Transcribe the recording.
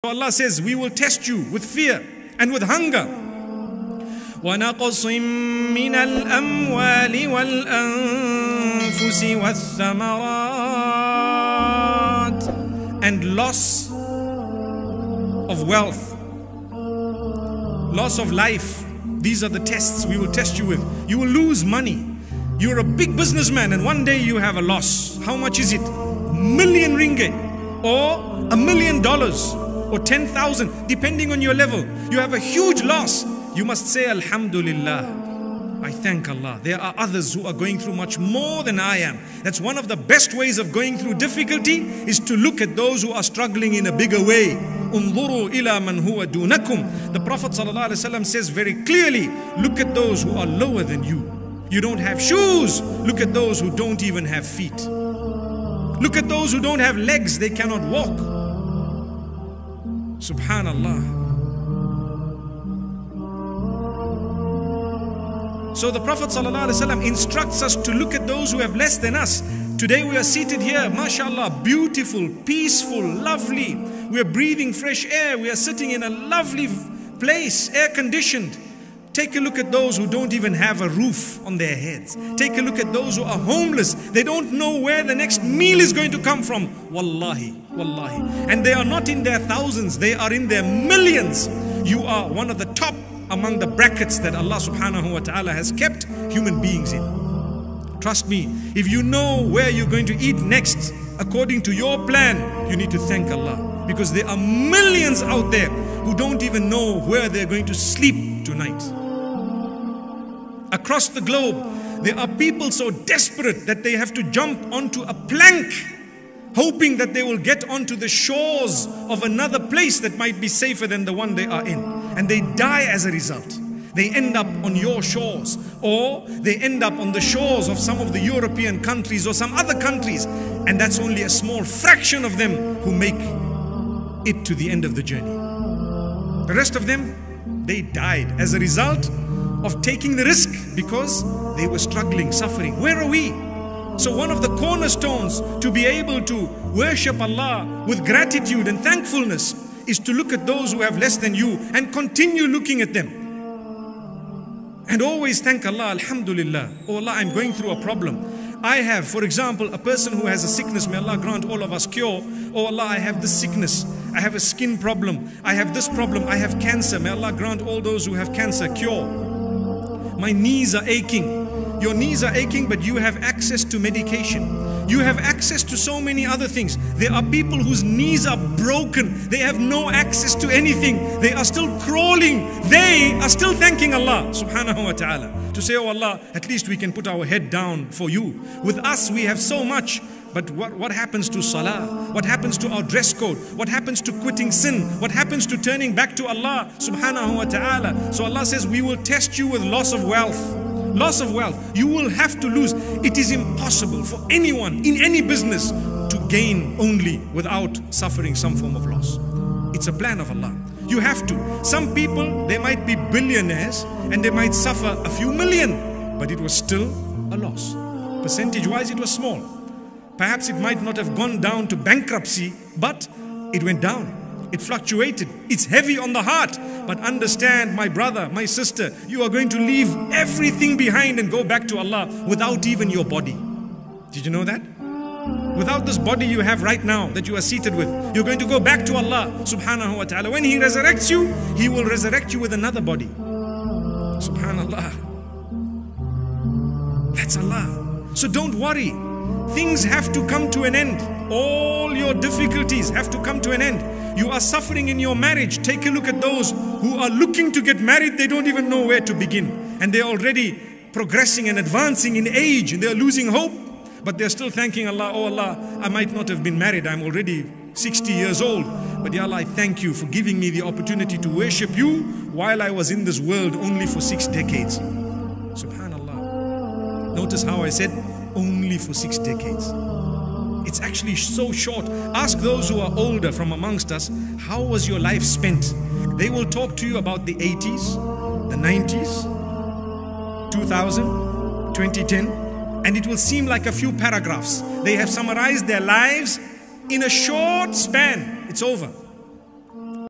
Allah says, we will test you with fear and with hunger. وَنَقْصٍ مِّنَ الْأَمْوَالِ وَالْأَنفُسِ وَالثَّمَرَاتِ, and loss of wealth, loss of life. These are the tests we will test you with. You will lose money. You're a big businessman and one day you have a loss. How much is it? Million ringgit or $1 million or 10,000, depending on your level. You have a huge loss. You must say, alhamdulillah, I thank Allah. There are others who are going through much more than I am. That's one of the best ways of going through difficulty, is to look at those who are struggling in a bigger way. Unzuru ila man huwa dunakum. The Prophet ﷺ says very clearly, look at those who are lower than you. You don't have shoes. Look at those who don't even have feet. Look at those who don't have legs. They cannot walk. Subhanallah. So the Prophet ﷺ instructs us to look at those who have less than us. Today we are seated here, mashallah, beautiful, peaceful, lovely. We are breathing fresh air. We are sitting in a lovely place, air conditioned. Take a look at those who don't even have a roof on their heads. Take a look at those who are homeless. They don't know where the next meal is going to come from. Wallahi, wallahi. And they are not in their thousands, they are in their millions. You are one of the top among the brackets that Allah subhanahu wa ta'ala has kept human beings in. Trust me, if you know where you're going to eat next, according to your plan, you need to thank Allah. Because there are millions out there who don't even know where they're going to sleep tonight. Across the globe, there are people so desperate that they have to jump onto a plank, hoping that they will get onto the shores of another place that might be safer than the one they are in. And they die as a result. They end up on your shores, or they end up on the shores of some of the European countries or some other countries. And that's only a small fraction of them who make it to the end of the journey. The rest of them, they died as a result of taking the risk because they were struggling, suffering. Where are we? So one of the cornerstones to be able to worship Allah with gratitude and thankfulness is to look at those who have less than you and continue looking at them. And always thank Allah, alhamdulillah. Oh Allah, I'm going through a problem. I have, for example, a person who has a sickness. May Allah grant all of us cure. Oh Allah, I have this sickness. I have a skin problem. I have this problem. I have cancer. May Allah grant all those who have cancer cure. My knees are aching. Your knees are aching, but you have access to medication. You have access to so many other things. There are people whose knees are broken. They have no access to anything. They are still crawling. They are still thanking Allah subhanahu wa ta'ala. To say, oh Allah, at least we can put our head down for you. With us, we have so much. But what happens to salah? What happens to our dress code? What happens to quitting sin? What happens to turning back to Allah subhanahu wa ta'ala? So Allah says, we will test you with loss of wealth. Loss of wealth. You will have to lose. It is impossible for anyone in any business to gain only without suffering some form of loss. It's a plan of Allah. You have to. Some people, they might be billionaires and they might suffer a few million, but it was still a loss. Percentage-wise, it was small. Perhaps it might not have gone down to bankruptcy, but it went down. It fluctuated. It's heavy on the heart. But understand, my brother, my sister, you are going to leave everything behind and go back to Allah without even your body. Did you know that? Without this body you have right now that you are seated with, you're going to go back to Allah subhanahu wa ta'ala. When He resurrects you, He will resurrect you with another body. Subhanallah. That's Allah. So don't worry. Things have to come to an end. All your difficulties have to come to an end. You are suffering in your marriage. Take a look at those who are looking to get married. They don't even know where to begin. And they're already progressing and advancing in age. And they're losing hope. But they're still thanking Allah. Oh Allah, I might not have been married. I'm already 60 years old. But Ya Allah, I thank you for giving me the opportunity to worship you while I was in this world only for 6 decades. Subhanallah. Notice how I said only for 6 decades. It's actually so short. Ask those who are older from amongst us, how was your life spent? They will talk to you about the 80s, the 90s, 2000, 2010, and it will seem like a few paragraphs. They have summarized their lives in a short span. It's over.